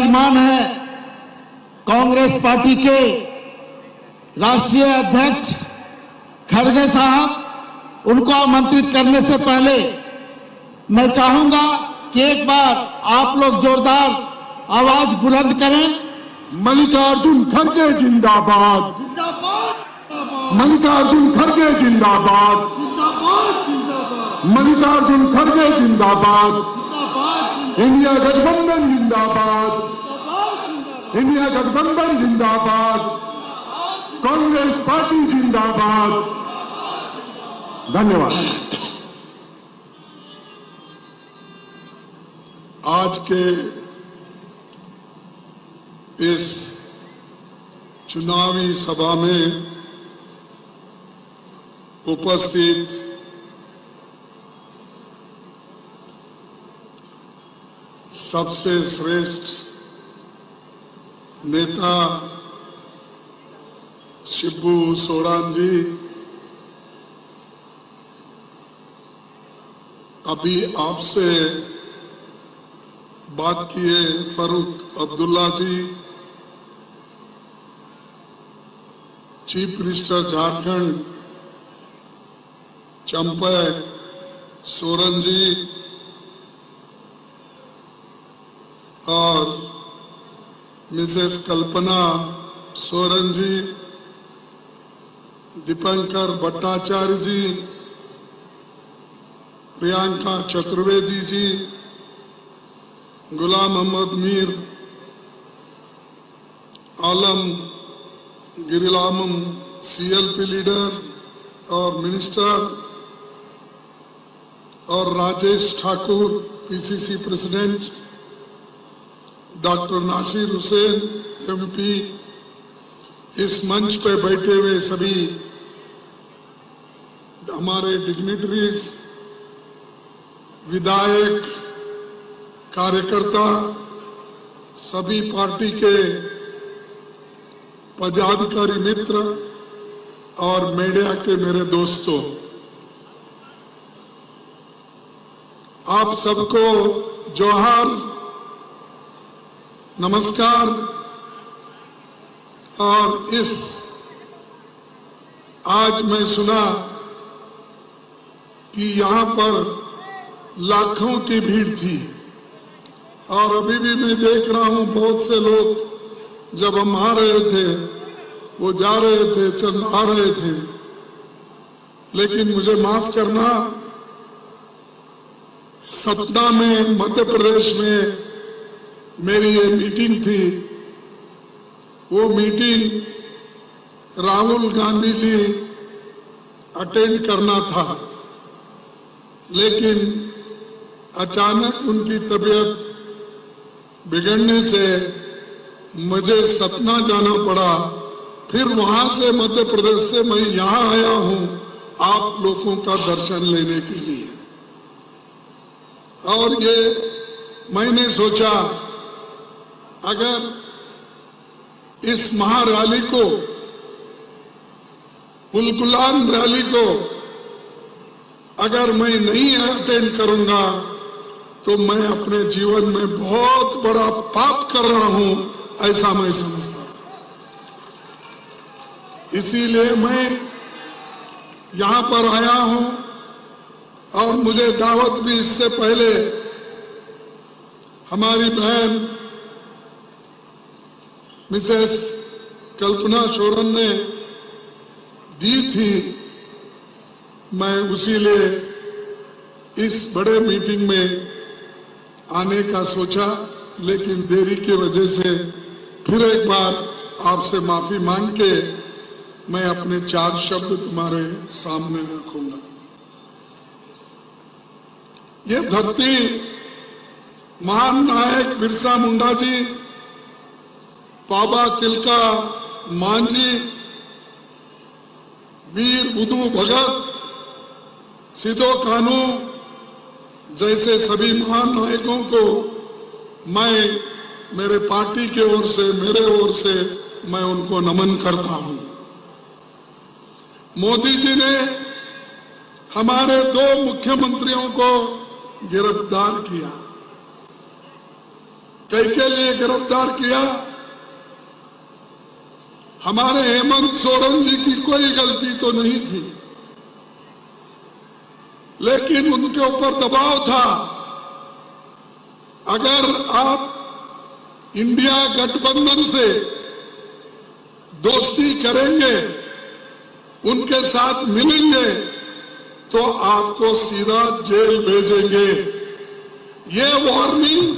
विराजमान है कांग्रेस पार्टी के राष्ट्रीय अध्यक्ष खड़गे साहब, उनको आमंत्रित करने से पहले मैं चाहूंगा कि एक बार आप लोग जोरदार आवाज बुलंद करें। मल्लिकार्जुन खड़गे जिंदाबाद, मल्लिकार्जुन खड़गे जिंदाबाद, मल्लिकार्जुन खड़गे जिंदाबाद, इंडिया गठबंधन जिंदाबाद, इंडिया गठबंधन जिंदाबाद, कांग्रेस पार्टी जिंदाबाद। धन्यवाद। आज के इस चुनावी सभा में उपस्थित सबसे श्रेष्ठ नेता शिबू सोरेन जी, अभी आपसे बात किए फारूक अब्दुल्ला जी, चीफ मिनिस्टर झारखंड चंपई सोरेन जी और मिसेस कल्पना सोरेन जी, दीपंकर भट्टाचार्य जी, प्रियंका चतुर्वेदी जी, गुलाम मोहम्मद मीर, आलम गिरिलामम CLP लीडर और मिनिस्टर, और Rajesh Thakur PCC president, doctor Nasir Hussain MP, इस मंच पे बैठे हुए सभी हमारे डिग्निटरीज, विधायक, कार्यकर्ता, सभी पार्टी के पदाधिकारी मित्र और मीडिया के मेरे दोस्तों, आप सबको जोहार, नमस्कार। और इस आज मैं सुना कि यहाँ पर लाखों की भीड़ थी और अभी भी मैं देख रहा हूँ बहुत से लोग जब हम आ रहे थे वो जा रहे थे, चंद आ रहे थे। लेकिन मुझे माफ करना, सतना में मध्य प्रदेश में मेरी ये मीटिंग थी। वो मीटिंग राहुल गांधी जी अटेंड करना था, लेकिन अचानक उनकी तबीयत बिगड़ने से मुझे सतना जाना पड़ा। फिर वहां से मध्य प्रदेश से मैं यहाँ आया हूँ आप लोगों का दर्शन लेने के लिए। और ये मैंने सोचा अगर इस महारैली को, उलगुलान रैली को अगर मैं नहीं अटेंड करूंगा तो मैं अपने जीवन में बहुत बड़ा पाप कर रहा हूं, ऐसा मैं समझता हूं। इसीलिए मैं यहां पर आया हूं और मुझे दावत भी इससे पहले हमारी बहन मिसेस कल्पना सोरेन ने दी थी। मैं उसीलिए इस बड़े मीटिंग में आने का सोचा, लेकिन देरी की वजह से फिर एक बार आपसे माफी मांग के मैं अपने 4 शब्द तुम्हारे सामने रखूंगा। ये धरती महान नायक बिरसा मुंडा जी, बाबा तिलका मांझी, वीर बुधू भगत, सिदो कानू जैसे सभी महान नायकों को मैं मेरे पार्टी की ओर से, मेरे ओर से मैं उनको नमन करता हूं। मोदी जी ने हमारे 2 मुख्यमंत्रियों को गिरफ्तार किया कई के लिए गिरफ्तार किया। हमारे हेमंत सोरेन जी की कोई गलती तो नहीं थी, लेकिन उनके ऊपर दबाव था। अगर आप इंडिया गठबंधन से दोस्ती करेंगे, उनके साथ मिलेंगे, तो आपको सीधा जेल भेजेंगे। ये वार्निंग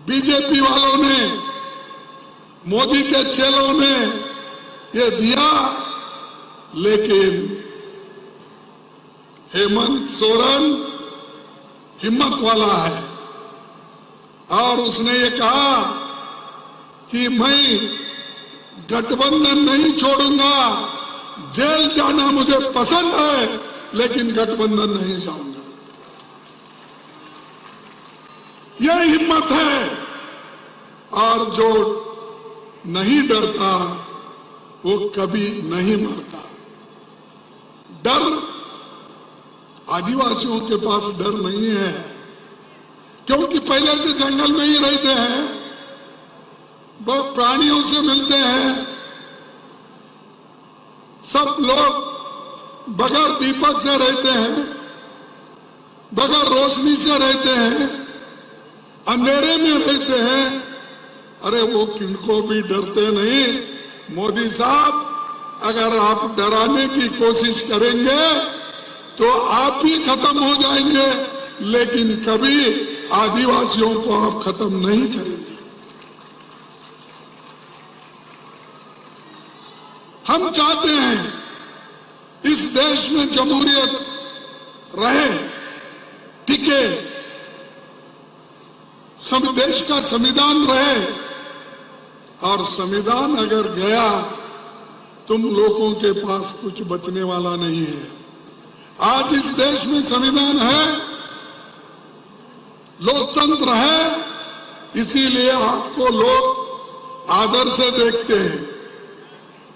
बीजेपी वालों ने, मोदी के चेलों ने ये दिया, लेकिन हेमंत सोरेन हिम्मत वाला है और उसने ये कहा कि मैं गठबंधन नहीं छोड़ूंगा, जेल जाना मुझे पसंद है लेकिन गठबंधन नहीं जाऊंगा। यह हिम्मत है, और जो नहीं डरता वो कभी नहीं मरता। डर आदिवासियों के पास डर नहीं है, क्योंकि पहले से जंगल में ही रहते हैं, वो प्राणियों से मिलते हैं। सब लोग बगैर दीपक से रहते हैं, बगैर रोशनी से रहते हैं, अंधेरे में रहते हैं। अरे वो किनको भी डरते नहीं। मोदी साहब, अगर आप डराने की कोशिश करेंगे तो आप ही खत्म हो जाएंगे, लेकिन कभी आदिवासियों को आप खत्म नहीं करेंगे। हम चाहते हैं इस देश में जमहूरियत रहे, टिके, सब देश का संविधान रहे, और संविधान अगर गया तुम लोगों के पास कुछ बचने वाला नहीं है। आज इस देश में संविधान है, लोकतंत्र है, इसीलिए आपको लोग आदर से देखते हैं।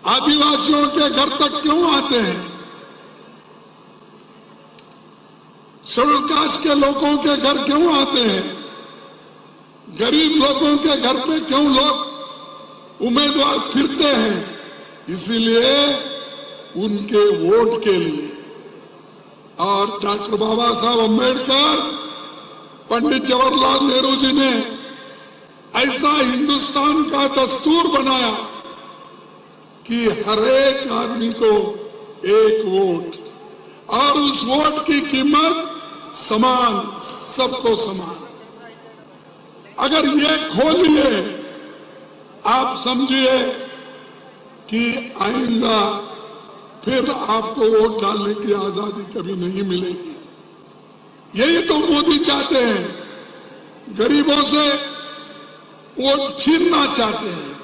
आदिवासियों के घर तक क्यों आते हैं? शेड्यूल कास्ट के लोगों के घर क्यों आते हैं? गरीब लोगों के घर पे क्यों लोग उम्मीदवार फिरते हैं? इसीलिए उनके वोट के लिए। और डॉक्टर बाबा साहब अम्बेडकर, पंडित जवाहरलाल नेहरू जी ने ऐसा हिंदुस्तान का दस्तूर बनाया कि हर एक आदमी को एक वोट, और उस वोट की कीमत समान, सबको समान। अगर ये खोलिए, आप समझिए कि आइंदा फिर आपको वोट डालने की आजादी कभी नहीं मिलेगी। यही तो मोदी चाहते हैं, गरीबों से वोट छीनना चाहते हैं,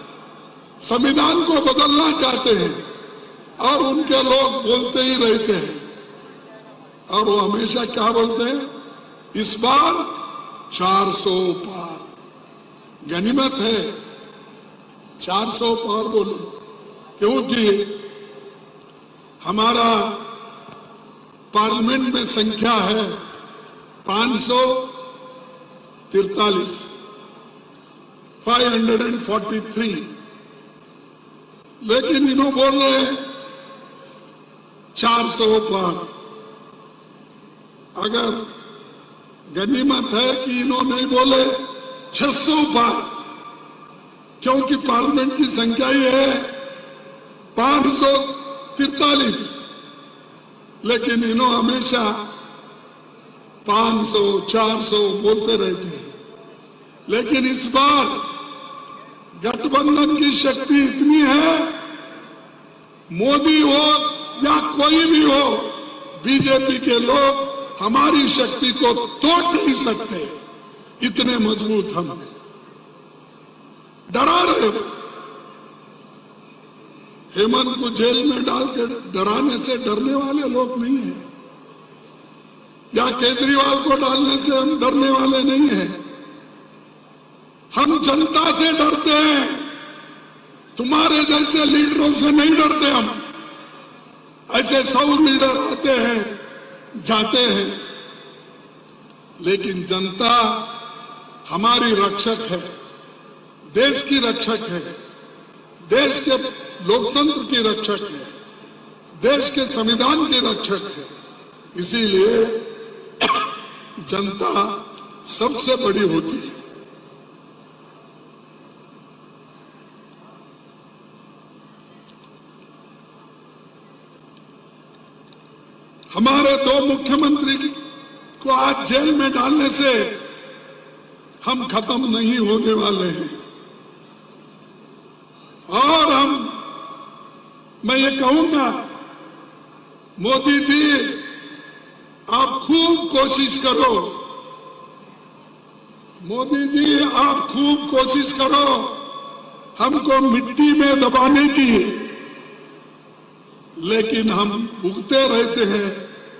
संविधान को बदलना चाहते हैं, और उनके लोग बोलते ही रहते हैं। और वो हमेशा क्या बोलते हैं? इस बार 400 पार। गनीमत है 400 पार बोलो, क्योंकि हमारा पार्लियामेंट में संख्या है 543, 543, लेकिन इन्हों बोल रहे हैं 400 पार। अगर गनीमत है कि इन्हों नहीं बोले 600 पार, क्योंकि पार्लियामेंट की संख्या ही है 543, लेकिन इन्हों हमेशा 500, 400 बोलते रहते हैं। लेकिन इस बार गठबंधन की शक्ति इतनी है, मोदी हो या कोई भी हो, बीजेपी के लोग हमारी शक्ति को तोड़ नहीं सकते, इतने मजबूत हम हैं। डरा रहे हो। हेमंत को जेल में डाल के डराने से डरने वाले लोग नहीं हैं, या केजरीवाल को डालने से हम डरने वाले नहीं हैं। हम जनता से डरते हैं, तुम्हारे जैसे लीडरों से नहीं डरते हम। ऐसे 100 लीडर आते हैं, जाते हैं, लेकिन जनता हमारी रक्षक है, देश की रक्षक है, देश के लोकतंत्र की रक्षक है, देश के संविधान की रक्षक है। इसीलिए जनता सबसे बड़ी होती है। हमारे 2 मुख्यमंत्री को आज जेल में डालने से हम खत्म नहीं होने वाले हैं। और मैं ये कहूंगा, मोदी जी आप खूब कोशिश करो, मोदी जी आप खूब कोशिश करो हमको मिट्टी में दबाने की, लेकिन हम उगते रहते हैं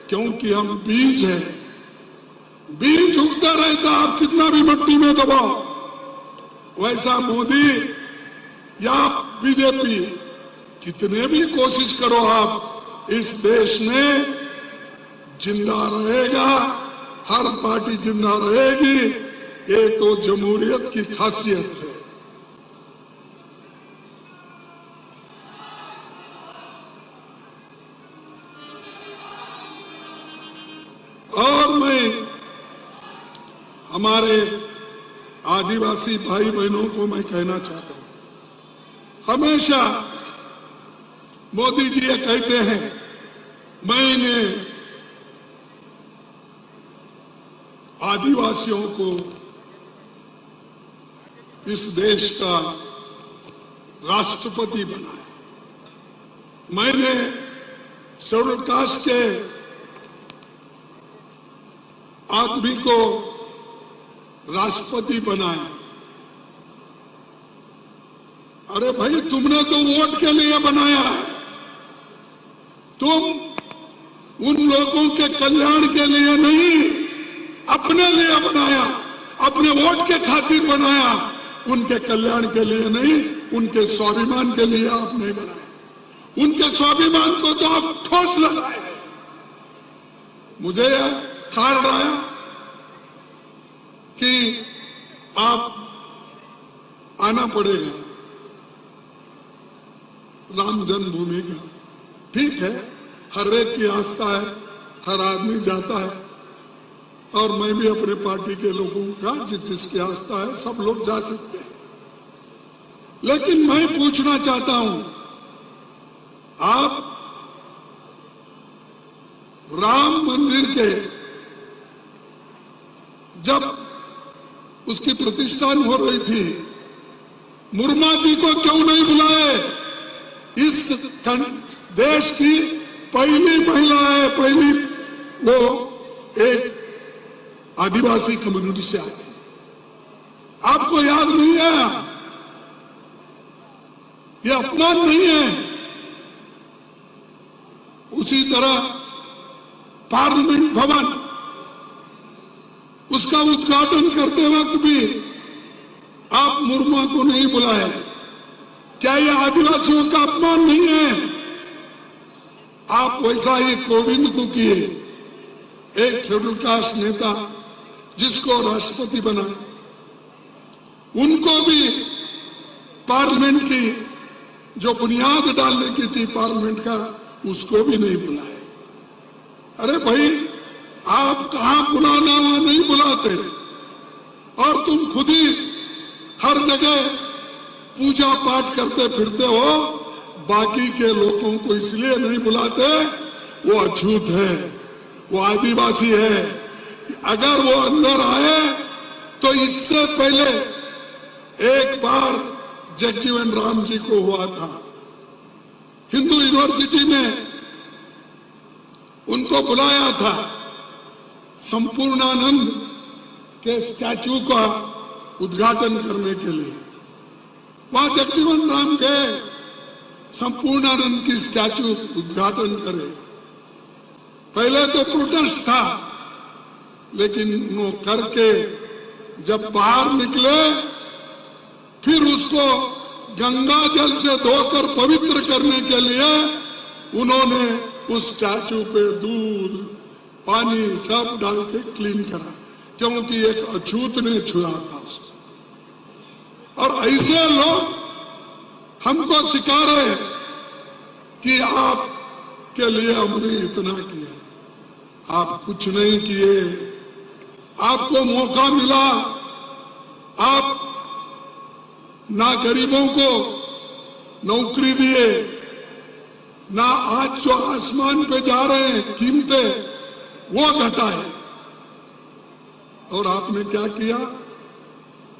क्योंकि हम बीज हैं। बीज उगता रहता, आप कितना भी मिट्टी में दबाओ। वैसा मोदी या बीजेपी कितने भी कोशिश करो, आप इस देश में जिंदा रहेगा, हर पार्टी जिंदा रहेगी। ये तो जमहूरियत की खासियत है। और मैं हमारे आदिवासी भाई बहनों को मैं कहना चाहता हूं, हमेशा मोदी जी ये कहते हैं, मैंने आदिवासियों को इस देश का राष्ट्रपति बनाया, मैंने शेड्यूल कास्ट के आदमी को राष्ट्रपति बनाया। अरे भाई, तुमने तो वोट के लिए बनाया है, तुम उन लोगों के कल्याण के लिए नहीं, अपने लिए बनाया, अपने वोट के खातिर बनाया, उनके कल्याण के लिए नहीं, उनके स्वाभिमान के लिए आप नहीं बनाए। उनके स्वाभिमान को तो आप ठोस लगाए। मुझे कारण आया कि आप आना पड़ेगा राम जन्मभूमि का। ठीक है, हर एक की आस्था है, हर आदमी जाता है, और मैं भी अपने पार्टी के लोगों का जिसकी आस्था है, सब लोग जा सकते हैं। लेकिन मैं पूछना चाहता हूं, आप राम मंदिर के जब उसकी प्रतिष्ठान हो रही थी, मुर्मा जी को क्यों नहीं बुलाए? इस देश की पहली महिला है, पहली वो एक आदिवासी कम्युनिटी से आती। आपको याद नहीं है? ये अपमान नहीं है? उसी तरह पार्लियामेंट भवन, उसका उद्घाटन करते वक्त भी आप मुर्मू को नहीं बुलाए। क्या ये आदिवासियों का अपमान नहीं है? आप वैसा ही कोविंद को किए, एक शेड्यूल कास्ट नेता जिसको राष्ट्रपति बनाए, उनको भी पार्लियामेंट की जो बुनियाद डालने की थी पार्लियामेंट का, उसको भी नहीं बुलाए। अरे भाई, आप कहां बुलाना वहां नहीं बुलाते, और तुम खुद ही हर जगह पूजा पाठ करते फिरते हो, बाकी के लोगों को इसलिए नहीं बुलाते, वो अछूत है, वो आदिवासी है। अगर वो अंदर आए तो इससे पहले एक बार जगजीवन राम जी को हुआ था, हिंदू यूनिवर्सिटी में उनको बुलाया था संपूर्णानंद के स्टैचू का उद्घाटन करने के लिए। वहां जगजीवन राम गए, संपूर्णानंद की स्टैचू उद्घाटन करे। पहले तो प्रोटेस्ट था, लेकिन वो करके जब बाहर निकले, फिर उसको गंगा जल से धोकर पवित्र करने के लिए उन्होंने उस स्टैचू पे दूध पानी सब डाल के क्लीन करा, क्योंकि एक अछूत ने छुआ था उसको। और ऐसे लोग हमको सिखा रहे हैं कि आप के लिए हमने इतना किया, आप कुछ नहीं किए। आपको मौका मिला, आप ना गरीबों को नौकरी दिए, ना आज जो आसमान पे जा रहे हैं कीमतें वो घटाए। और आपने क्या किया?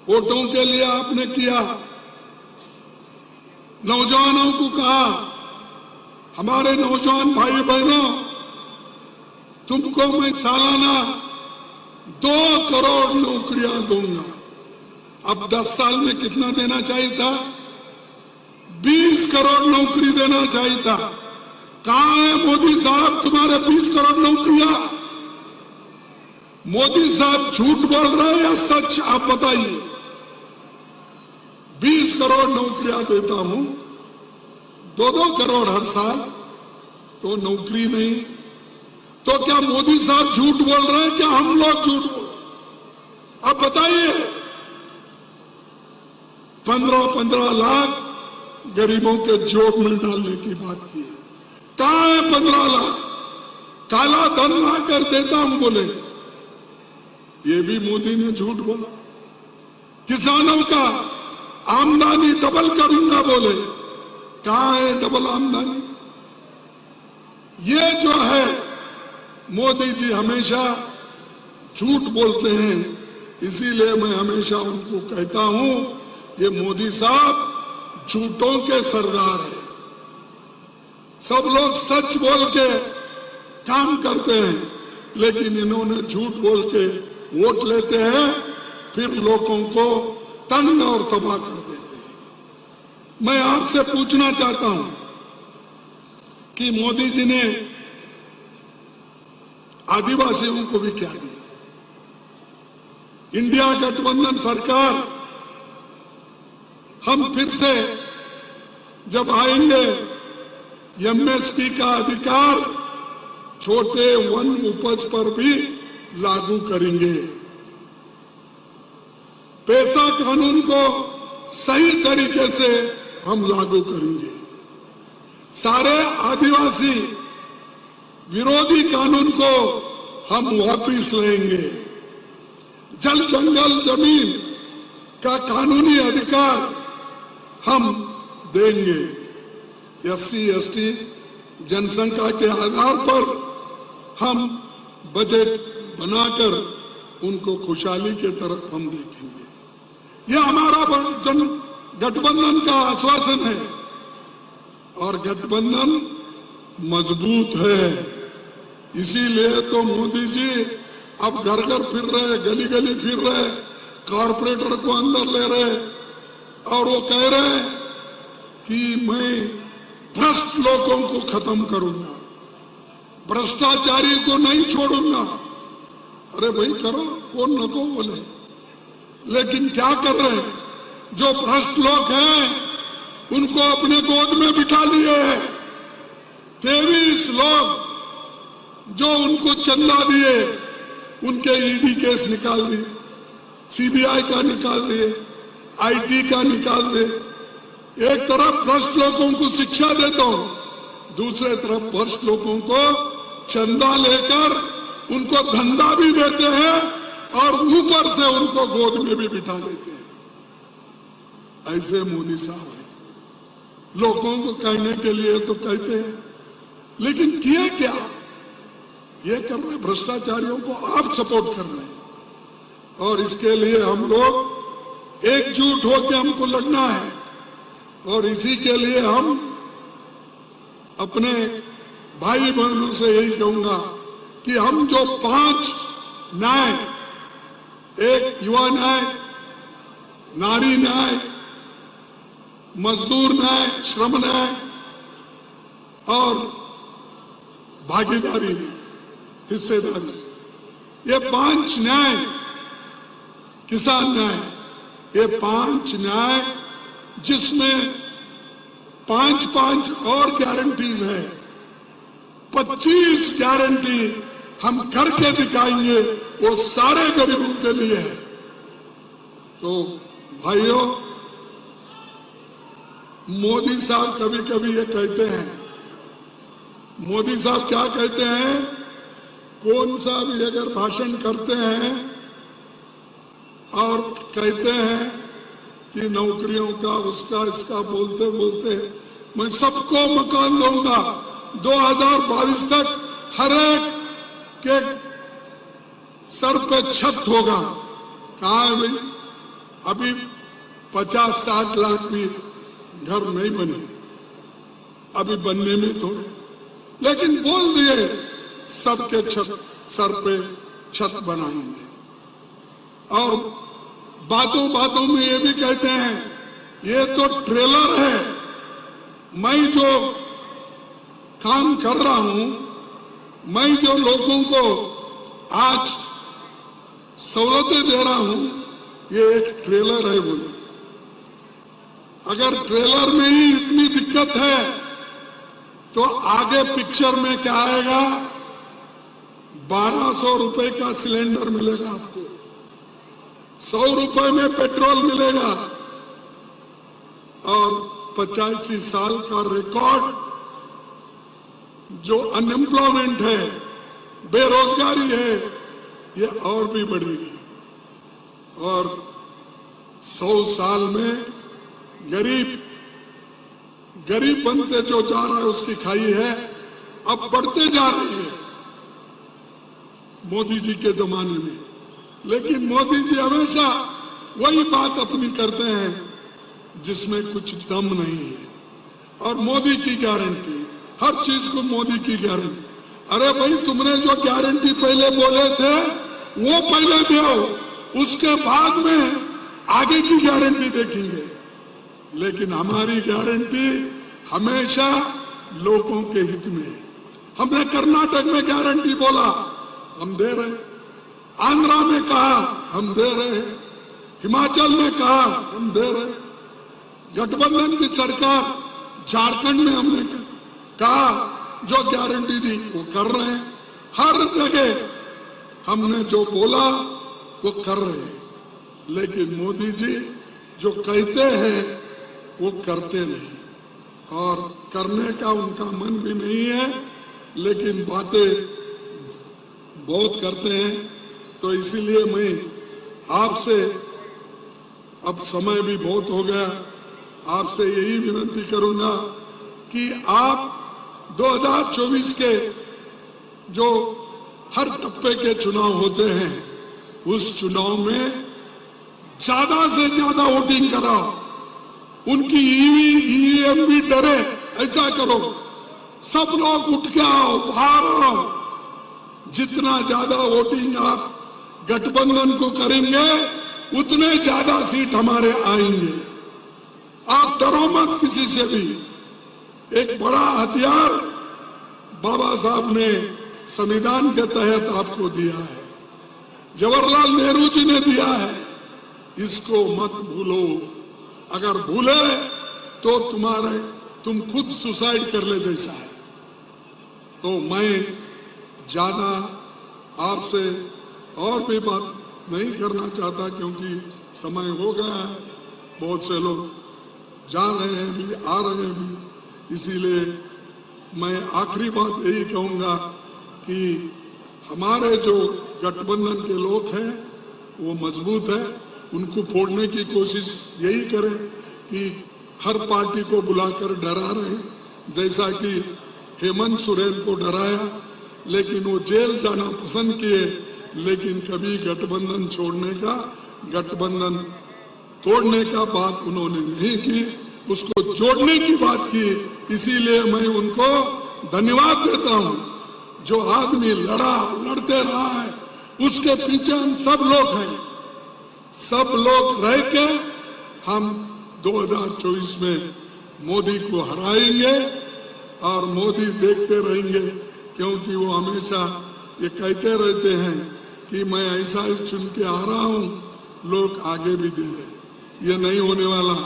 वोटों के लिए आपने किया। नौजवानों को कहा, हमारे नौजवान भाई बहनों, तुमको मैं सालाना 2 करोड़ नौकरियां दूंगा। अब 10 साल में कितना देना चाहिए था? 20 करोड़ नौकरी देना चाहिए था। कहां है मोदी साहब तुम्हारे 20 करोड़ नौकरियां? मोदी साहब झूठ बोल रहे हैं या सच? आप बताइए। 20 करोड़ नौकरियां देता हूं, 2-2 करोड़ हर साल, तो नौकरी नहीं। तो क्या मोदी साहब झूठ बोल रहे हैं? क्या हम लोग झूठ बोल रहे हैं? अब बताइए। 15-15 लाख गरीबों के जोब में डालने की बात की है। कहां है 15 लाख? काला धन ला कर देता हूं बोले, ये भी मोदी ने झूठ बोला। किसानों का आमदनी डबल करूंगा बोले, कहां है डबल आमदनी? ये जो है, मोदी जी हमेशा झूठ बोलते हैं। इसीलिए मैं हमेशा उनको कहता हूं, ये मोदी साहब झूठों के सरदार है। सब लोग सच बोल के काम करते हैं, लेकिन इन्होंने झूठ बोल के वोट लेते हैं, फिर लोगों को तंग और तबाह कर देते हैं। मैं आपसे पूछना चाहता हूं कि मोदी जी ने आदिवासियों को भी क्या दिया? इंडिया गठबंधन सरकार, हम फिर से जब आएंगे, एमएसपी का अधिकार छोटे वन उपज पर भी लागू करेंगे। पैसा कानून को सही तरीके से हम लागू करेंगे। सारे आदिवासी विरोधी कानून को हम वापस लेंगे। जल जंगल जमीन का कानूनी अधिकार हम देंगे। एससी एसटी जनसंख्या के आधार पर हम बजट बनाकर उनको खुशहाली के तरफ हम देखेंगे। यह हमारा गठबंधन का आश्वासन है और गठबंधन मजबूत है। इसीलिए तो मोदी जी अब घर घर फिर रहे, गली गली फिर रहे, कॉर्पोरेटर को अंदर ले रहे और वो कह रहे हैं कि मैं भ्रष्ट लोगों को खत्म करूंगा, भ्रष्टाचारी को नहीं छोड़ूंगा। अरे भाई करो, कौन न को बोले, लेकिन क्या कर रहे हैं? जो भ्रष्ट लोग हैं उनको अपने गोद में बिठा लिए हैं। 23 लोग जो उनको चंदा दिए, उनके ईडी केस निकाल दिए, सीबीआई का निकाल दिए, आईटी का निकाल दिए। एक तरफ भ्रष्ट लोगों को शिक्षा देता हूं, दूसरे तरफ भ्रष्ट लोगों को चंदा लेकर उनको धंधा भी देते हैं और ऊपर से उनको गोद में भी बिठा लेते हैं। ऐसे मोदी साहब है। लोगों को कहने के लिए तो कहते हैं, लेकिन किए क्या? ये कर रहे भ्रष्टाचारियों को आप सपोर्ट कर रहे हैं। और इसके लिए हम लोग एकजुट होकर हमको लगना है। और इसी के लिए हम अपने भाई बहनों से यही कहूंगा कि हम जो 5 न्याय, एक युवा न्याय, नारी न्याय, मजदूर न्याय, श्रम न्याय और भागीदारी, हिस्सेदारी, ये 5 न्याय, किसान न्याय, ये 5 न्याय जिसमें 5-5 और गारंटीज है। 25 गारंटी हम करके दिखाएंगे, वो सारे गरीबों के लिए है। तो भाइयों, मोदी साहब कभी कभी ये कहते हैं, मोदी साहब क्या कहते हैं, कौन सा भी अगर भाषण करते हैं और कहते हैं कि नौकरियों का उसका इसका बोलते बोलते मैं सबको मकान दूंगा, 2022 तक हर एक के सर पे छत होगा। कहाँ है भाई? अभी 50-60 लाख भी घर नहीं बने, अभी बनने में थोड़े, लेकिन बोल दिए सबके छत सर पे छत बनाएंगे। और बातों बातों में ये भी कहते हैं ये तो ट्रेलर है, मैं जो काम कर रहा हूं, मैं जो लोगों को आज सहूलतें दे रहा हूं, ये एक ट्रेलर है बोले। अगर ट्रेलर में ही इतनी दिक्कत है तो आगे पिक्चर में क्या आएगा? 1200 रुपए का सिलेंडर मिलेगा आपको, 100 रुपए में पेट्रोल मिलेगा, और 85 साल का रिकॉर्ड जो अनएम्प्लॉयमेंट है, बेरोजगारी है, ये और भी बढ़ेगी। और 100 साल में गरीब बनते जो जा रहा है उसकी खाई है अब बढ़ते जा रही है मोदी जी के जमाने में। लेकिन मोदी जी हमेशा वही बात अपनी करते हैं जिसमें कुछ दम नहीं है, और मोदी की गारंटी, हर चीज को मोदी की गारंटी। अरे भाई, तुमने जो गारंटी पहले बोले थे वो पहले दो, उसके बाद में आगे की गारंटी देखेंगे। लेकिन हमारी गारंटी हमेशा लोगों के हित में है। हमने कर्नाटक में गारंटी बोला, हम दे रहे हैं। आंध्रा में कहा, हम दे रहे हैं। हिमाचल में कहा, हम दे रहे हैं। गठबंधन की सरकार झारखंड में हमने कहा, जो गारंटी दी वो कर रहे हैं। हर जगह हमने जो बोला वो कर रहे हैं। लेकिन मोदी जी जो कहते हैं वो करते नहीं, और करने का उनका मन भी नहीं है, लेकिन बातें बहुत करते हैं। तो इसीलिए मैं आपसे, अब समय भी बहुत हो गया, आपसे यही विनती करूंगा कि आप 2024 के जो हर टप्पे के चुनाव होते हैं, उस चुनाव में ज्यादा से ज्यादा वोटिंग कराओ। उनकी ईवीएम भी डरे, ऐसा करो। सब लोग उठ के आओ, बाहर आओ। जितना ज्यादा वोटिंग आप गठबंधन को करेंगे, उतने ज्यादा सीट हमारे आएंगे। आप डरो मत किसी से भी। एक बड़ा हथियार बाबा साहब ने संविधान के तहत आपको दिया है, जवाहरलाल नेहरू जी ने दिया है, इसको मत भूलो। अगर भूले तो तुम खुद सुसाइड कर ले जैसा है। तो मैं ज्यादा आपसे और भी बात नहीं करना चाहता, क्योंकि समय हो गया है। बहुत से लोग जा रहे हैं भी, आ रहे हैं भी। इसीलिए मैं आखिरी बात यही कहूंगा कि हमारे जो गठबंधन के लोग हैं वो मजबूत है, उनको फोड़ने की कोशिश यही करें कि हर पार्टी को बुलाकर डरा रहे, जैसा कि हेमंत सोरेन को डराया, लेकिन वो जेल जाना पसंद किए, लेकिन कभी गठबंधन छोड़ने का, गठबंधन तोड़ने का बात उन्होंने नहीं की, उसको जोड़ने की बात की। इसीलिए मैं उनको धन्यवाद देता हूं। जो आदमी लड़ते रहा है, उसके पीछे हम सब लोग हैं। सब लोग रह के हम 2024 में मोदी को हराएंगे, और मोदी देखते रहेंगे, क्योंकि वो हमेशा ये कहते रहते हैं कि मैं ऐसा ही चुन के आ रहा हूं, लोग आगे भी दे रहे। ये नहीं होने वाला।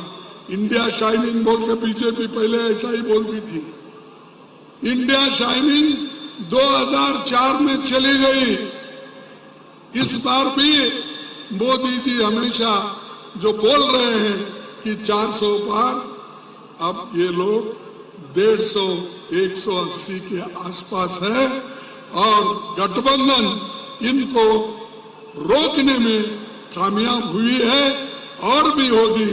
इंडिया शाइनिंग बोल के बीजेपी पहले ऐसा ही बोलती थी। इंडिया शाइनिंग 2004 में चली गई। इस बार भी मोदी जी हमेशा जो बोल रहे हैं कि 400 पार, अब ये लोग 150, 180 के आसपास है और गठबंधन इनको रोकने में कामयाब हुई है और भी होगी,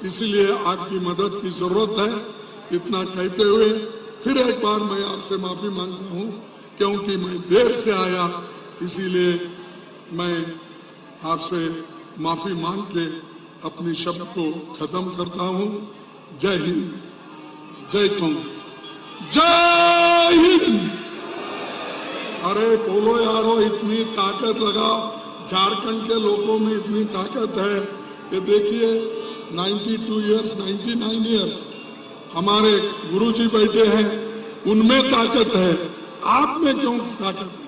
इसलिए आपकी मदद की जरूरत है। इतना कहते हुए फिर एक बार मैं आपसे माफी मांगता हूं, क्योंकि मैं देर से आया, इसीलिए मैं आपसे माफी मांग के अपनी शब्द को खत्म करता हूं। जय हिंद, जय कांग्रेस, जय हिंद। अरे बोलो यारो, इतनी ताकत लगाओ, झारखंड के लोगों में इतनी ताकत है। ये देखिए 92 इयर्स, 99 इयर्स हमारे गुरुजी बैठे हैं, उनमें ताकत है, आप में क्यों ताकत है?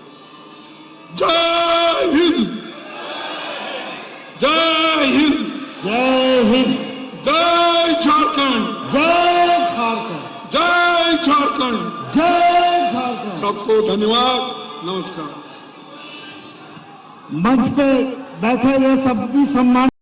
जय हिंद, जय हिंद, जय हिंद, जय झारखंड, जय झारखंड, जय झारखंड, जय झारखंड। सबको धन्यवाद, नमस्कार। मंच पे बैठे हुए सभी सम्मान